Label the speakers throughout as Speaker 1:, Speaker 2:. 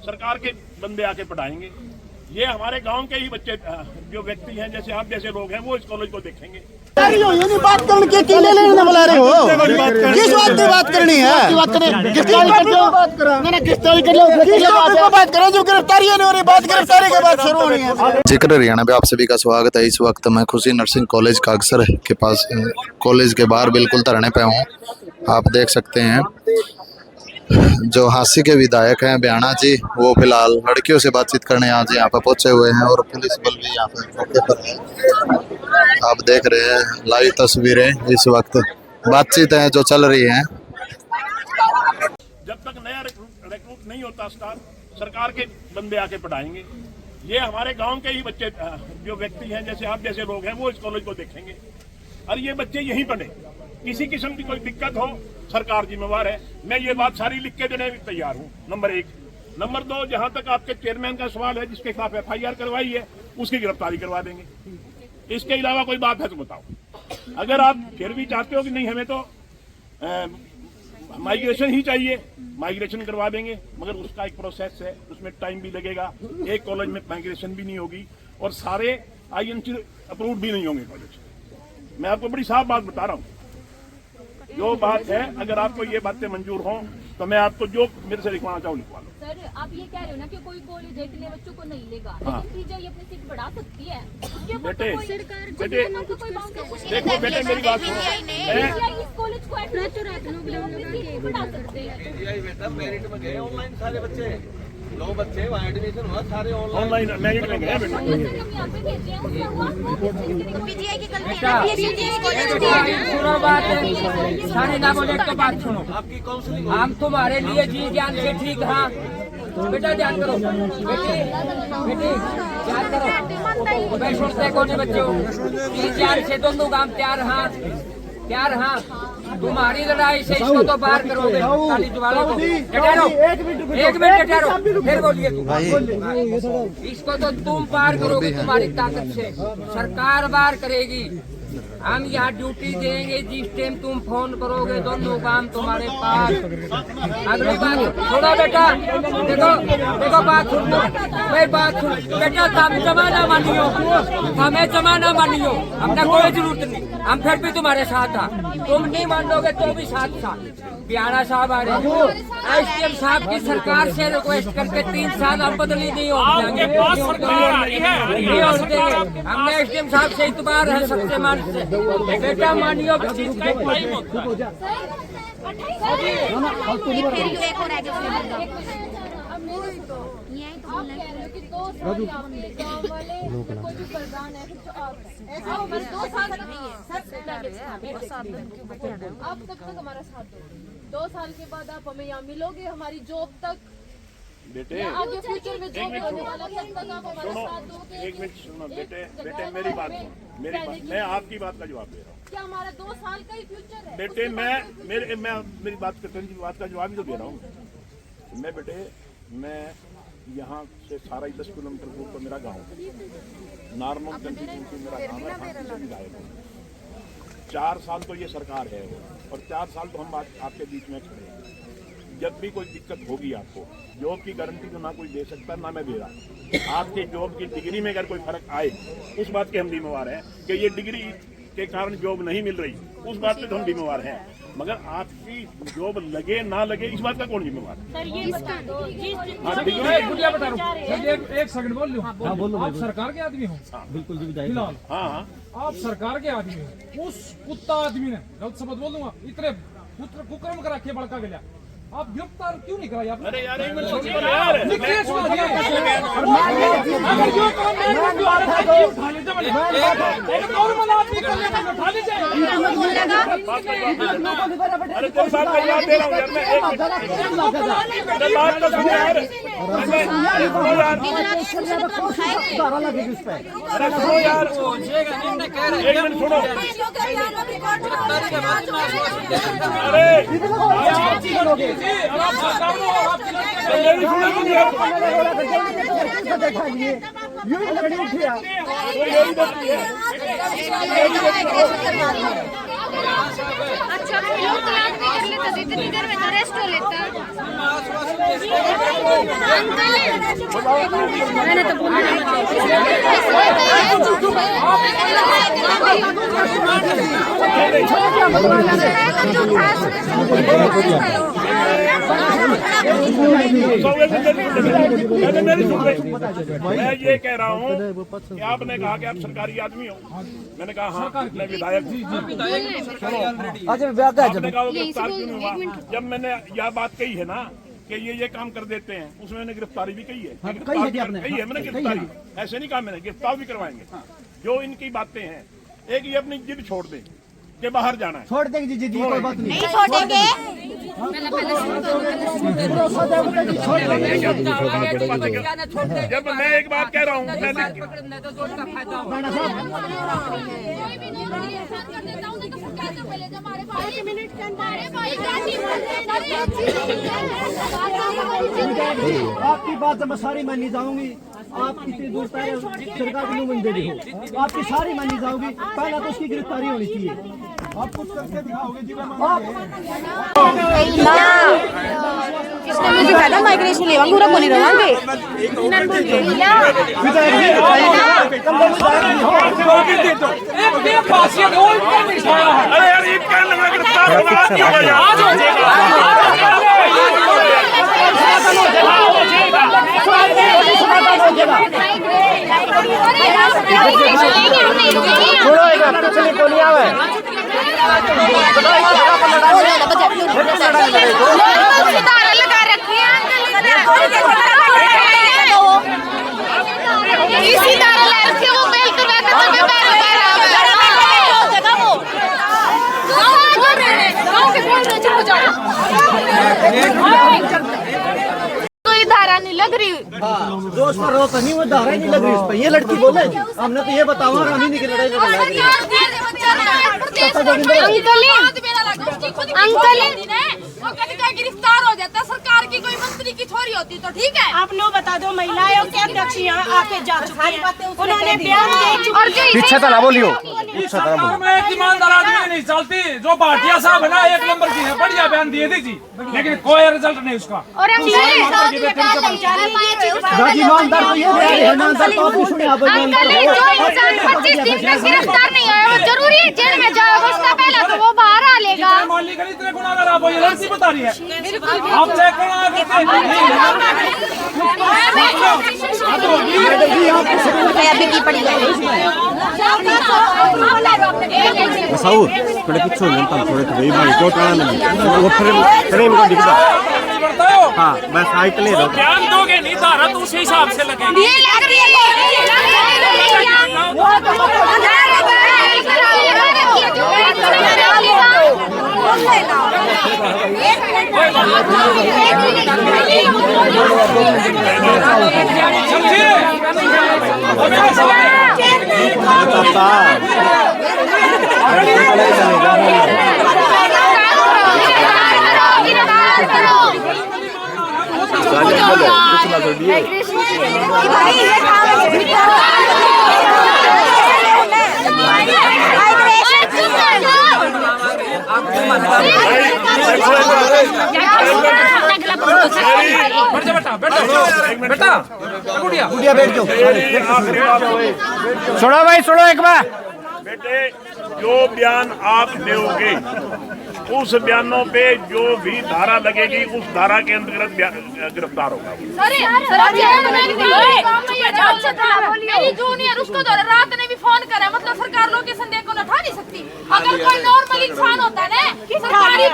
Speaker 1: सरकार के बंदे आके पढ़ाएंगे। ये हमारे गांव के ही बच्चे जो व्यक्ति हैं, जैसे आप जैसे लोग हैं, वो इस कॉलेज को देखेंगे।
Speaker 2: बात करने के किले लेने बुला रहे हो, किस बात की बात करनी है? बात करें जो गिरफ्तारी नहीं हो रही, बात गिरफ्तारी के बाद शुरू होनी है।
Speaker 3: जिक्र हरियाणा में आप सभी का स्वागत है। इस वक्त मैं खुशी नर्सिंग कॉलेज कागसर के पास, कॉलेज के बाहर बिल्कुल धरने पे हूँ। आप देख सकते हैं जो हांसी के विधायक हैं बयाना जी, वो फिलहाल लड़कियों से बातचीत करने आज यहाँ पर पहुंचे हुए हैं और पुलिस बल भी यहाँ पर मौके पर है। आप देख रहे हैं लाइव तस्वीरें, इस वक्त बातचीत है जो चल रही है।
Speaker 1: जब तक नया रिक्रूट नहीं होता स्टाफ, सरकार के बंदे आके पढ़ाएंगे। ये हमारे गांव के ही बच्चे जो व्यक्ति हैं, जैसे आप जैसे लोग हैं, वो इस कॉलेज को देखेंगे और ये बच्चे यहीं पढ़े। किसी किस्म की कोई दिक्कत हो, सरकार जिम्मेवार है। मैं ये बात सारी लिख के देने तैयार हूँ, नंबर 1। नंबर 2, जहां तक आपके चेयरमैन का सवाल है, जिसके खिलाफ FIR करवाई है, उसकी गिरफ्तारी करवा देंगे। इसके अलावा कोई बात है तो बताओ। अगर आप फिर भी चाहते हो कि नहीं हमें तो माइग्रेशन ही चाहिए, माइग्रेशन करवा देंगे, मगर उसका एक प्रोसेस है, उसमें टाइम भी लगेगा। एक कॉलेज में माइग्रेशन भी नहीं होगी और सारे INC अप्रूव भी नहीं होंगे कॉलेज। मैं आपको बड़ी साफ बात बता रहा हूँ। जो बात है, अगर आपको ये बातें मंजूर हों तो मैं आपको जो मेरे से लिखवाना चाहूँ लिखवा लो।
Speaker 4: सर, आप ये कह रहे हो ना कि कोई कॉलेज इतने बच्चों को नहीं लेगा, लेकिन TJ अपनी सीट बढ़ा सकती है।
Speaker 1: बेटे देखो बेटे, मेरी बात सुनो।
Speaker 4: इस कॉलेज को बढ़ा सकते हैं।
Speaker 5: मेरिट में गए ऑनलाइन सारे बच्चे, 9 बच्चे वहाँ एडमिशन हुआ, सारे
Speaker 1: ऑनलाइन मेरिट में गए बेटा।
Speaker 6: सुनो बात, सारे ना बोले तो बात सुनो।
Speaker 5: आपकी काउंसलिंग
Speaker 6: हम तुम्हारे लिए जी जान से ठीक। हाँ बेटा ध्यान करो, बेटी ध्यान करो। मैं सोचते कौन बच्चे हो, जी जान से दोनों काम प्यार। हाँ प्यार। हाँ तुम्हारी लड़ाई से इसको तो बाहर करोगे, काली जुवाले को। ठहरो, 1 मिनट ठहरो, फिर बोलिए तुम। इसको तो तुम पार करोगे तुम्हारी ताकत से, सरकार बाहर करेगी। हम यहाँ ड्यूटी देंगे, जिस टाइम तुम फोन करोगे दोनों काम तुम्हारे पास। अगली बात सुनो बेटा, देखो बात सुनो, मेरी बात सुन बेटा। तुम जमाना मानियो, हमें जमाना मानियो, हमने कोई जरूरत नहीं, हम फिर भी तुम्हारे साथ हैं। तुम नहीं मानोगे तो भी साथ। बयाना साहब आ रहे, SDM साहब की सरकार से रिक्वेस्ट करके 3 साल अब बदली नहीं होगी। हमने SDM साहब से इतबार है, सच्चे मान से। बेटा मानियो,
Speaker 4: आप कब तक हमारा साथ दोगे? 2 साल के बाद आप हमें यहाँ मिलोगे, हमारी जॉब तक
Speaker 1: बेटे
Speaker 4: आगे फ्यूचर में जॉब होने वाला, तब तक आप हमारा साथ दोगे।
Speaker 1: 1 मिनट सुनो बेटे, मेरी बात सुनो, मेरी बात, मैं आपकी बात का जवाब दे रहा हूँ।
Speaker 4: क्या हमारा 2 साल का ही फ्यूचर है?
Speaker 1: बेटे मैं मेरी बात की बात का जवाब ही तो दे रहा हूँ। मैं बेटे, मैं यहाँ से सारा ही 10 किलोमीटर दूर तो मेरा गाँव है, नारनौल कंस्टिट्यूंसी मेरा गाँव है। 4 साल तो ये सरकार है और 4 साल तो हम आपके बीच में खड़े हैं। जब भी कोई दिक्कत होगी आपको, जॉब की गारंटी तो ना कोई दे सकता, ना मैं दे रहा। आपके जॉब की डिग्री में अगर कोई फर्क आए, उस बात के हम जिम्मेवार हैं कि ये डिग्री के कारण जॉब नहीं मिल रही, उस बात पे तो हम जिम्मेवार हैं। मगर आपकी जॉब लगे ना लगे, इस बात का कौन जिम्मेवार है?
Speaker 4: सर ये बता दो,
Speaker 7: एक सेकंड बोल लो। हाँ बोलो। आप सरकार के आदमी हो?
Speaker 1: बिल्कुल
Speaker 7: फिलहाल
Speaker 1: हाँ
Speaker 7: आप सरकार के आदमी हो। उस कुत्ता आदमी ने, गलत शब्द बोल दूंगा, इतने कुकर्म करा के बड़का गया, आप गिरफ्तार क्यों नहीं कराया आपने?
Speaker 1: अरे यार, एक मिनट सुनिए यार।
Speaker 7: अगर जो उठा लीजिए, नॉर्मल आदमी कर लेगा तो उठा लीजिए।
Speaker 1: अरे तेरे साथ का जवाब दे रहा हूँ यार मैं। 1 मिनट बात तो सुनिए यार। अरे सुनो यार, 1 मिनट सुनो। अरे
Speaker 4: अच्छा लोग तलाक भी कर लेता तो इतनी देर में तो रेस्ट हो लेता। मैंने तो बोला
Speaker 1: मैं ये कह रहा हूँ कि आपने कहा कि आप सरकारी आदमी हो। मैंने कहा हाँ मैं विधायक हूँ। आपने कहा वो गिरफ्तार क्यों नहीं हुआ? जब मैंने यह बात कही है ना कि ये काम कर देते हैं, उसमें मैंने गिरफ्तारी भी कही है। कही है मैंने गिरफ्तारी, ऐसे नहीं कहा मैंने, गिरफ्तार भी करवाएंगे। जो इनकी बातें हैं, एक ये अपनी जिद छोड़ दे कि बाहर जाना है,
Speaker 2: छोड़ देंगे जी जी कोई बात नहीं
Speaker 4: छोड़ेंगे।
Speaker 1: जब मैं एक बात कह रहा हूँ
Speaker 2: आपकी बात जब मैं सारी मानी जाऊंगी, आप इतनी दूर पहले सरकार की नुमाइंदगी हो, आपकी सारी मानी जाओगी। पहला तो उसकी गिरफ्तारी होनी चाहिए। आप कुछ करके दिखाओगे जी?
Speaker 8: इसने मुझे कहा था माइग्रेशन लेवा पूरा कोनी रवांगे
Speaker 1: अरे यार ये क्या लगा गिरफ्तार
Speaker 4: इसी तरह लड़के वो मेल कर रहा था मैं कोई धारा नहीं लग रही।
Speaker 2: दोष पर रोता नहीं, वो धारा ही नहीं लग रही उस पर। ये लड़की बोले हमने तो ये बतावा और हम ही नहीं की लड़ाई लड़ रही है।
Speaker 4: अंकल गिरफ्तार हो जाता, सरकार की कोई मंत्री की थोड़ी होती तो ठीक है।
Speaker 8: आप लोग बता दो, महिला आयोग के अध्यक्ष यहाँ आके जा चुके हैं, उन्होंने बयान दे चुके हैं।
Speaker 2: पीछे तो ना बोलियो।
Speaker 7: इस सरकार में एक ईमानदार आदमी नहीं चलती। जो भाटिया साहब है ना, एक नंबर की है, बढ़िया बयान दिए थी जी, लेकिन कोई रिजल्ट नहीं उसका।
Speaker 4: और हम
Speaker 2: ईमानदार तो ये है, ईमानदार तो आप सुने आप।
Speaker 4: 25 दिन तक गिरफ्तार नहीं आया, वो जरूरी है जेल में जाएगा, उसका पहले तो वो बाहर आ लेगा।
Speaker 7: मालिक इतने गुनाहगार आप ये लड़की बता रही है, आप चेक
Speaker 8: की पड़ी है।
Speaker 2: साहू थोड़े पीछे हो जाता थोड़े थोड़े भाई को टाना नहीं वो फ्रेम को दिखता। हाँ मैं साइड ले रहा हूँ।
Speaker 7: ध्यान दोगे नहीं, धारा तो उसी हिसाब से लगेगी।
Speaker 4: ये लग रही है
Speaker 7: बेटा
Speaker 2: गुड़िया बैठ जाओ। छोड़ो भाई छोड़ो एक बार।
Speaker 1: बेटे जो बयान आप दोगे उस बयानों पे जो भी धारा लगेगी उस धारा के अंतर्गत गिरफ्तार होगा।
Speaker 4: मेरी जूनियर उसको तो रात ने भी फोन करा, मतलब सरकार लोकेशन देख को उठा नहीं सकती। अगर कोई नॉर्मल इंसान होता है ना सरकारी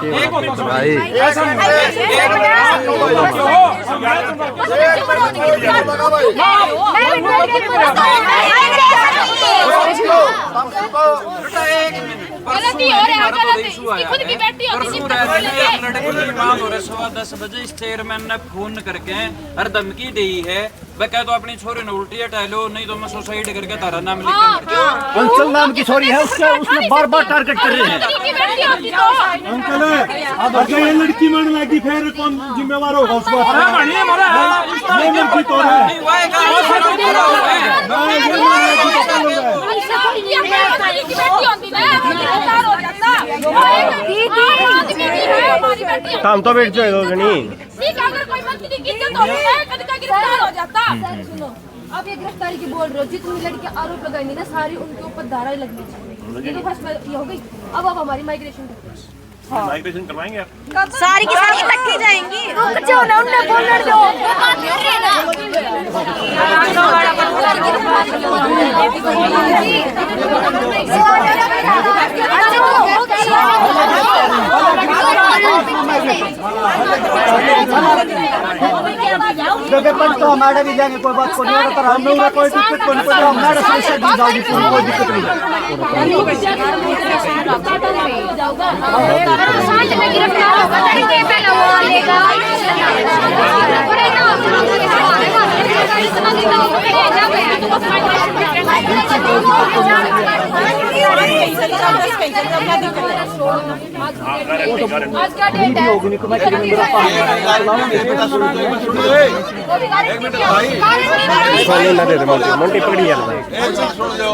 Speaker 3: भाई
Speaker 4: गलती हो रहा है, गलती इसकी खुद की बेटी होती है।
Speaker 9: 10 बजे इस चेयरमैन ने फोन करके हर धमकी दी है, वह कह तो अपनी छोरी ने उल्टी हटा लो, नहीं तो मैं सुसाइड करके तारा नाम लिख के
Speaker 2: अंचल नाम की छोरी है, उसने बार बार टारगेट कर रहे हैं।
Speaker 7: अंकल अगर ये लड़की मरने लगी फिर कौन जिम्मेवार होगा उस बात? ये लड़की तो है।
Speaker 4: काम तो बैठ जाएगा नहीं, अगर कोई मंत्री की इज्जत होती है कद का गिरफ्तार हो जाता।
Speaker 10: सुनो, आप ये गिरफ्तारी की बोल रहे हो, जितनी लड़की आरोप लगाएंगी ना सारी उनके ऊपर धारा लगनी चाहिए। ये तो फर्स्ट ये हो गई। अब हमारी माइग्रेशन
Speaker 1: माइग्रेशन करवाएंगे आप?
Speaker 8: सारी की सारी इकट्ठी जाएंगी।
Speaker 10: रुक जाओ ना, उन्हें बोलने दो।
Speaker 2: तो हमारे भी जाएंगे, कोई बात को नहीं होता, हम लोग कोई दिक्कत को नहीं पड़ेगा, हमारे समस्या दी जाएगी, कोई दिक्कत नहीं।
Speaker 4: आज का डेट है।
Speaker 5: मंटी पकड़ी यार भाई, एक मिनट सुन लो।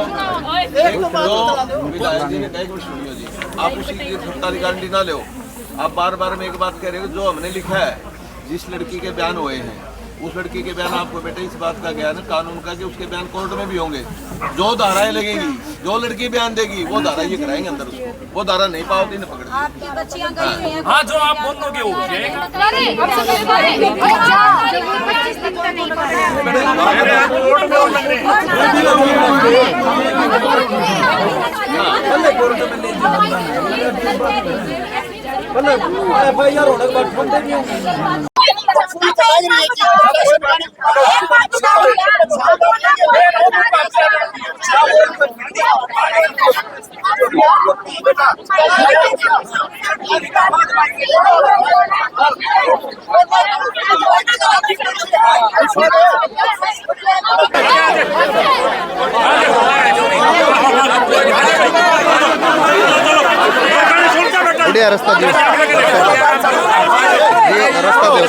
Speaker 5: आप उसी की गिरफ्तारी गारंटी ना लो। आप बार बार में एक बात कह रहे हो, जो हमने लिखा है, जिस लड़की के बयान हुए हैं उस लड़की के बयान आपको बेटे इस बात का ज्ञान है कानून का कि उसके बयान कोर्ट में भी होंगे। जो धाराएं लगेगी, जो लड़की बयान देगी वो धारा ये कराएंगे अंदर उसको, वो धारा नहीं पाओगे न पकड़।
Speaker 8: आपकी बच्चियां गई हैं।
Speaker 9: हाँ, जो आप बोलोगे वो हो जाएगा।
Speaker 3: बढ़िया रास्ता दे, रास्ता दे।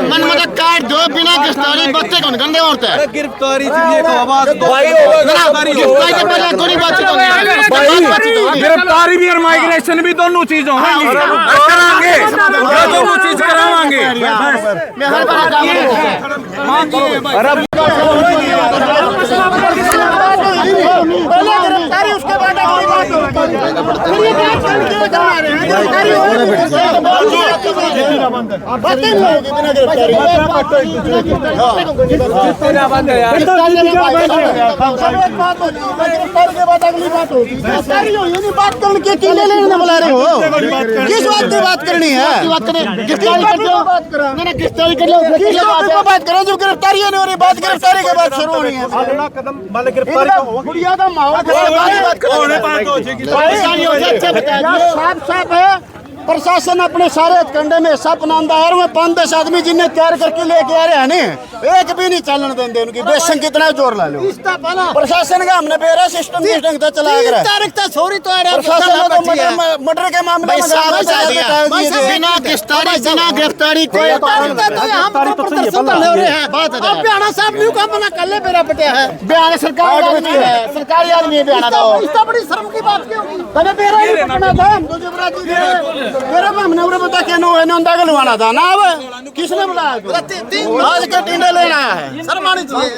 Speaker 3: मन मतलब काट दो बिना गिरफ्तारी बच्चे कौन गंदे होते हैं।
Speaker 5: गिरफ्तारी को आवाज
Speaker 7: गिरफ्तारी भी और माइग्रेशन भी दोनों चीज होंगे, कराएंगे, दोनों चीज करावाएंगे।
Speaker 2: उसके बाद अगली बात होगी। बात करने के किले लेने बुला रहे हो, किस बात की बात करनी है? गिरफ्तारी कर लो, गिरफ्तारी कर लो, बात करो। जो गिरफ्तारी नहीं हो रही, बात गिरफ्तारी के बाद शुरू होनी है। अगला कदम मान गिरफ्तारी गुड़िया का माहौल साफ साफ है। प्रशासन अपने सारे हथकंडे में सब नामदार में 5-10 आदमी जिन्हें तैयार करके लेके आ रहे हैं नहीं, एक भी नहीं चलन देंगे उनकी। बेशक कितना जोर ला लो, प्रशासन का हमने बेरा सिस्टम चला छोरी तो मर्डर के मामले में बिना गिरफ्तारी बिना गिरफ्तारी कोई बयाना साहब न्यू का मना कर ले बेरा पटिया है। बयान सरकार सरकारी आदमी बयाना दो, बड़ी शर्म की बात क्यों? बेरा ही पकड़ना था मेरा हमने उन्हें बता के गलवाना था ना। अब किसने बुलाया? आज के टिंडे लेना है, शर्मानी चाहिए।